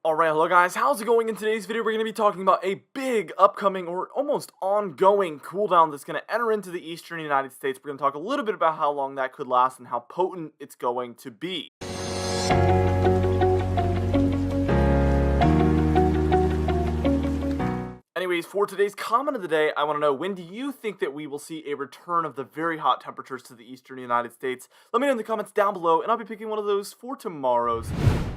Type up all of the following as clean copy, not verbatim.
Alright, hello guys, how's it going? In today's video, we're going to be talking about a big, upcoming, or almost ongoing cooldown that's going to enter into the eastern United States. We're going to talk a little bit about how long that could last and how potent it's going to be. Anyways, for today's comment of the day, I want to know, when do you think that we will see a return of the very hot temperatures to the eastern United States? Let me know in the comments down below, and I'll be picking one of those for tomorrow's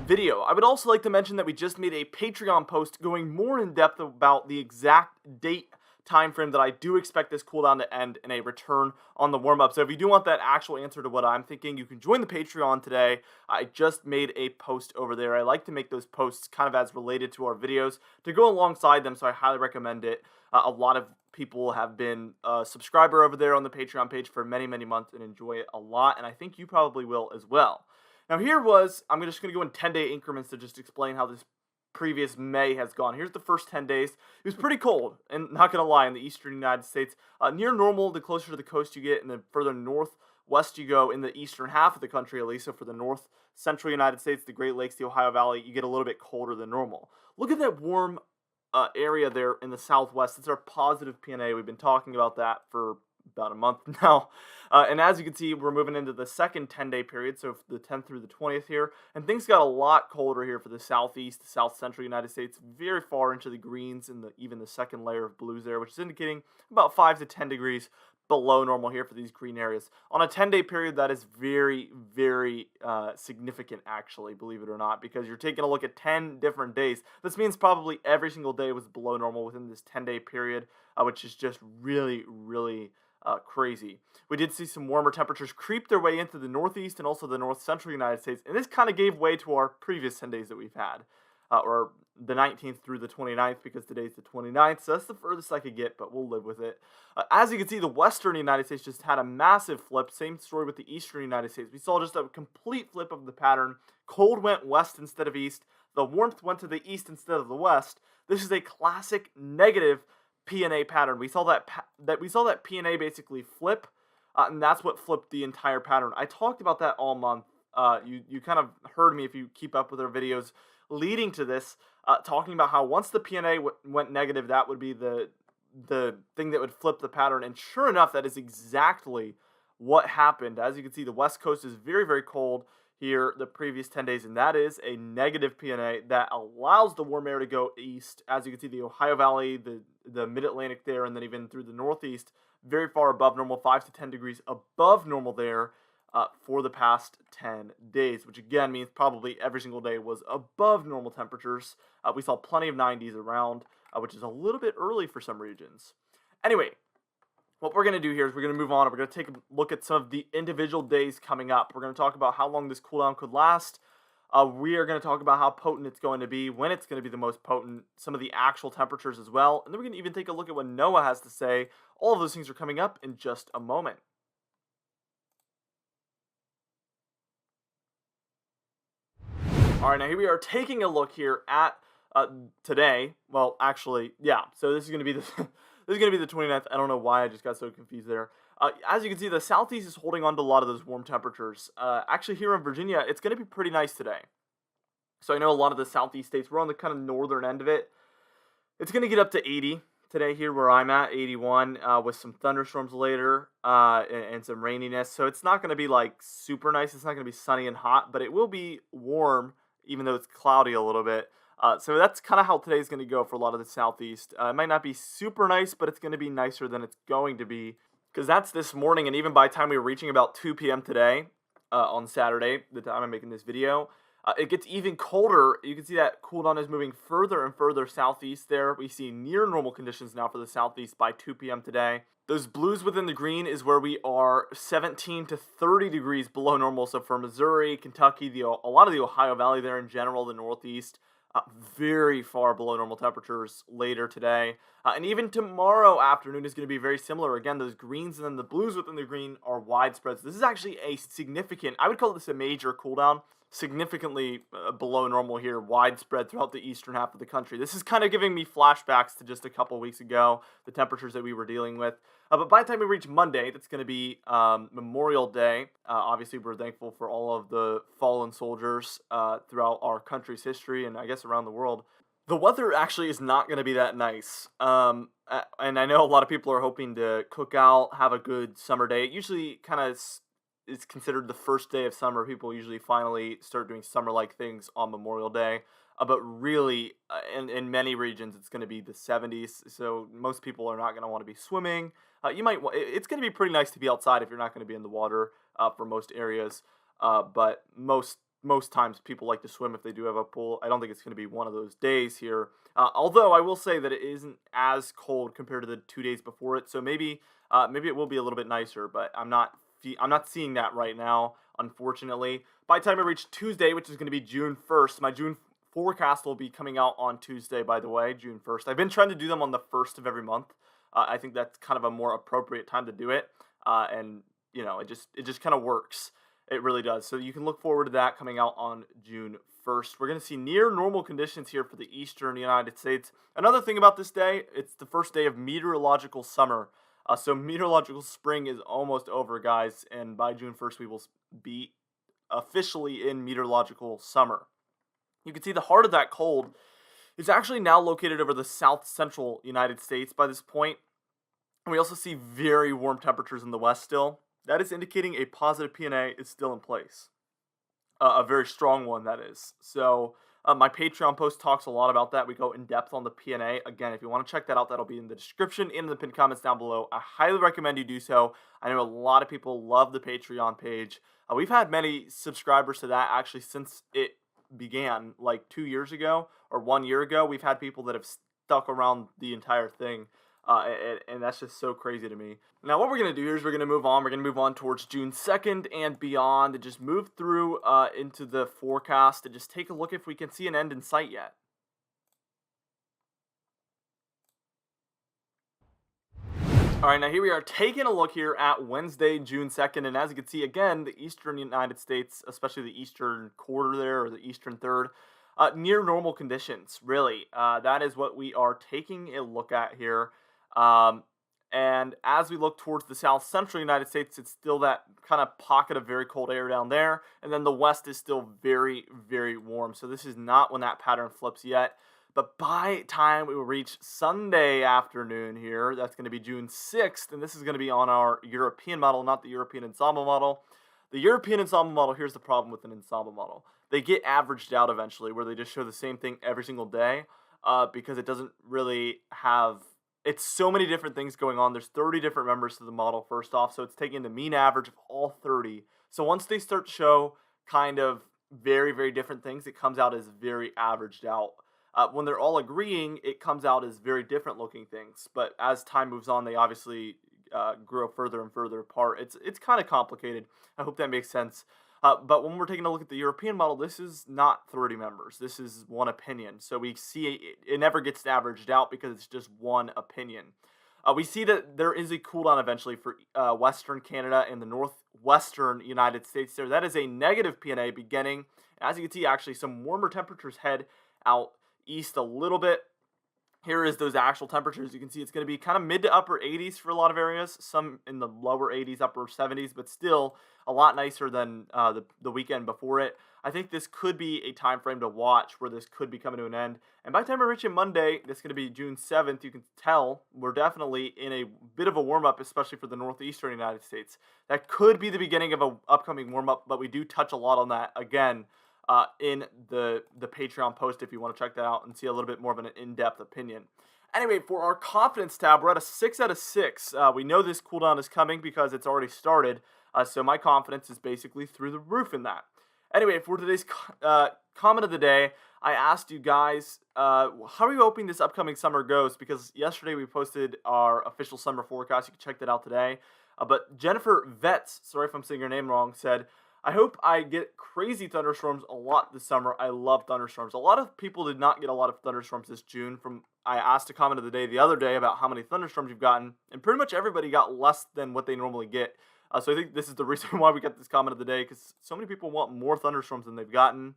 video. I would also like to mention that we just made a Patreon post going more in depth about the exact date time frame that I do expect this cooldown to end in a return on the warm-up. So if you do want that actual answer to what I'm thinking, you can join the Patreon today. I just made a post over there. I like to make those posts kind of as related to our videos to go alongside them, so I highly recommend it. A lot of people have been a subscriber over there on the Patreon page for many, many months and enjoy it a lot, and I think you probably will as well. Now I'm just going to go in 10-day increments to just explain how this previous May has gone. Here's the first 10 days. It was pretty cold, and not going to lie, in the eastern United States. Near normal, the closer to the coast you get, and the further northwest you go in the eastern half of the country, at least. So for the north central United States, the Great Lakes, the Ohio Valley, you get a little bit colder than normal. Look at that warm area there in the southwest. It's our positive PNA. We've been talking about that for about a month now, and as you can see, we're moving into the second 10-day period, so the 10th through the 20th here, and things got a lot colder here for the southeast, the south central United States, very far into the greens and even the second layer of blues there, which is indicating about 5 to 10 degrees below normal here for these green areas. On a 10-day period, that is very, very significant, actually, believe it or not, because you're taking a look at 10 different days. This means probably every single day was below normal within this 10-day period, which is just really, really crazy. We did see some warmer temperatures creep their way into the northeast and also the north central United States, and this kind of gave way to our previous 10 days that we've had, or the 19th through the 29th, because today's the 29th, so that's the furthest I could get, but we'll live with it. As you can see, the western United States just had a massive flip. Same story with the eastern United States. We saw just a complete flip of the pattern. Cold went west instead of east. The warmth went to the east instead of the west. This is a classic negative PNA pattern. We saw that PNA basically flip, and that's what flipped the entire pattern. I talked about that all month. You kind of heard me if you keep up with our videos leading to this, talking about how once the PNA went negative, that would be the thing that would flip the pattern. And sure enough, that is exactly what happened. As you can see, the West Coast is very, very cold here the previous 10 days, and that is a negative PNA that allows the warm air to go east. As you can see, the Ohio Valley, the mid-Atlantic there, and then even through the northeast, very far above normal, 5 to 10 degrees above normal there for the past 10 days, which again means probably every single day was above normal temperatures. We saw plenty of 90s around, which is a little bit early for some regions. Anyway, what we're going to do here is we're going to move on, and we're going to take a look at some of the individual days coming up. We're going to talk about how long this cooldown could last. We are going to talk about how potent it's going to be, when it's going to be the most potent, some of the actual temperatures as well, and then we're going to even take a look at what NOAA has to say. All of those things are coming up in just a moment. Alright, now here we are taking a look here at today. Well, actually, yeah, so this is going to be the this is going to be the 29th. I don't know why I just got so confused there. As you can see, the southeast is holding on to a lot of those warm temperatures. Actually, here in Virginia, it's going to be pretty nice today. So I know a lot of the southeast states, we're on the kind of northern end of it. It's going to get up to 80 today here where I'm at, 81, with some thunderstorms later and some raininess. So it's not going to be like super nice. It's not going to be sunny and hot, but it will be warm, even though it's cloudy a little bit. So that's kind of how today's going to go for a lot of the southeast. It might not be super nice, but it's going to be nicer than it's going to be, because that's this morning, and even by the time we were reaching about 2 p.m. today, on Saturday, the time I'm making this video, it gets even colder. You can see that cool down is moving further and further southeast there. We see near normal conditions now for the southeast by 2 p.m. today. Those blues within the green is where we are 17 to 30 degrees below normal. So for Missouri, Kentucky, a lot of the Ohio Valley there in general, the northeast, very far below normal temperatures later today. And even tomorrow afternoon is going to be very similar. Again, those greens and then the blues within the green are widespread. So this is actually a significant, I would call this a major cool down. significantly below normal here, widespread throughout the eastern half of the country. This is kind of giving me flashbacks to just a couple weeks ago, the temperatures that we were dealing with. But by the time we reach Monday, that's going to be Memorial Day. Obviously, we're thankful for all of the fallen soldiers throughout our country's history and I guess around the world. The weather actually is not going to be that nice. And I know a lot of people are hoping to cook out, have a good summer day. It usually kind of is considered the first day of summer. People usually finally start doing summer-like things on Memorial Day. But really, in many regions, it's going to be the 70s. So most people are not going to want to be swimming. It's going to be pretty nice to be outside if you're not going to be in the water for most areas. But most times people like to swim if they do have a pool. I don't think it's going to be one of those days here. Although I will say that it isn't as cold compared to the 2 days before it. So maybe it will be a little bit nicer. But I'm not seeing that right now, unfortunately. By the time I reach Tuesday, which is going to be June 1st, my June forecast will be coming out on Tuesday, by the way, June 1st. I've been trying to do them on the 1st of every month. I think that's kind of a more appropriate time to do it. And, it just kind of works. It really does. So you can look forward to that coming out on June 1st. We're going to see near normal conditions here for the eastern United States. Another thing about this day, it's the first day of meteorological summer. So meteorological spring is almost over, guys. And by June 1st, we will be officially in meteorological summer. You can see the heart of that cold is actually now located over the south central United States by this point. And we also see very warm temperatures in the west still. That is indicating a positive P&A is still in place. A very strong one, that is. So my Patreon post talks a lot about that. We go in depth on the P&A. Again, if you want to check that out, that'll be in the description and in the pinned comments down below. I highly recommend you do so. I know a lot of people love the Patreon page. We've had many subscribers to that actually since it began, like 2 years ago or 1 year ago. We've had people that have stuck around the entire thing. And that's just so crazy to me. Now, what we're going to do here is we're going to move on. We're going to move on towards June 2nd and beyond and just move through into the forecast and just take a look if we can see an end in sight yet. All right, now here we are taking a look here at Wednesday, June 2nd. And as you can see, again, the eastern United States, especially the eastern quarter there or the eastern third, near normal conditions, really. That is what we are taking a look at here. And as we look towards the south central United States, it's still that kind of pocket of very cold air down there. And then the west is still very, very warm. So this is not when that pattern flips yet. But by time we will reach Sunday afternoon here, that's going to be June 6th. And this is going to be on our European model, not the European ensemble model. The European ensemble model, here's the problem with an ensemble model. They get averaged out eventually, where they just show the same thing every single day because it doesn't really have... It's so many different things going on. There's 30 different members to the model, first off, so it's taking the mean average of all 30. So once they start to show kind of very, very different things, it comes out as very averaged out. When they're all agreeing, it comes out as very different looking things. But as time moves on, they obviously grow further and further apart. It's kind of complicated. I hope that makes sense. But when we're taking a look at the European model, this is not 30 members. This is one opinion. So we see it never gets averaged out because it's just one opinion. We see that there is a cool down eventually for Western Canada and the northwestern United States there. That is a negative P&A beginning. As you can see, actually, some warmer temperatures head out east a little bit. Here is those actual temperatures. You can see it's going to be kind of mid to upper 80s for a lot of areas, some in the lower 80s, upper 70s, but still a lot nicer than the weekend before it. I think this could be a time frame to watch where this could be coming to an end. And by the time we're reaching Monday, that's going to be June 7th, you can tell we're definitely in a bit of a warm-up, especially for the northeastern United States. That could be the beginning of an upcoming warm-up, but we do touch a lot on that again in the Patreon post if you want to check that out and see a little bit more of an in-depth opinion. Anyway, for our confidence tab, we're at a 6 out of 6. We know this cooldown is coming because it's already started, so my confidence is basically through the roof in that. Anyway, for today's comment of the day, I asked you guys, how are you hoping this upcoming summer goes? Because yesterday we posted our official summer forecast. You can check that out today. But Jennifer Vetz, sorry if I'm saying your name wrong, said, I hope I get crazy thunderstorms a lot this summer. I love thunderstorms. A lot of people did not get a lot of thunderstorms this June. I asked a comment of the day the other day about how many thunderstorms you've gotten, and pretty much everybody got less than what they normally get. So I think this is the reason why we got this comment of the day, because so many people want more thunderstorms than they've gotten.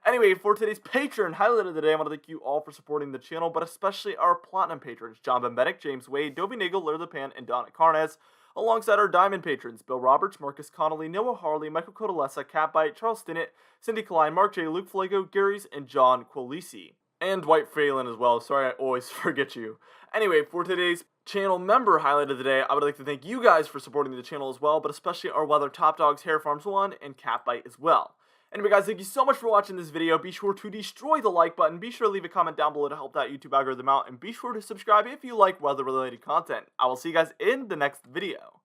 Anyway, for today's patron highlight of the day, I want to thank you all for supporting the channel, but especially our platinum patrons, John Benedict, James Wade, Dovey Nagel, Larry the Pan, and Donna Carnes, alongside our diamond patrons, Bill Roberts, Marcus Connolly, Noah Harley, Michael Codalessa, Catbite, Charles Stinnett, Cindy Klein, Mark J, Luke Flago, Gary's, and John Quilisi. And Dwight Phelan as well. Sorry, I always forget you. Anyway, for today's channel member highlight of the day, I would like to thank you guys for supporting the channel as well, but especially our Weather Top Dogs, Hair Farms 1, and Catbite as well. Anyway guys, thank you so much for watching this video. Be sure to destroy the like button, be sure to leave a comment down below to help that YouTube algorithm out, and be sure to subscribe if you like weather related content. I will see you guys in the next video.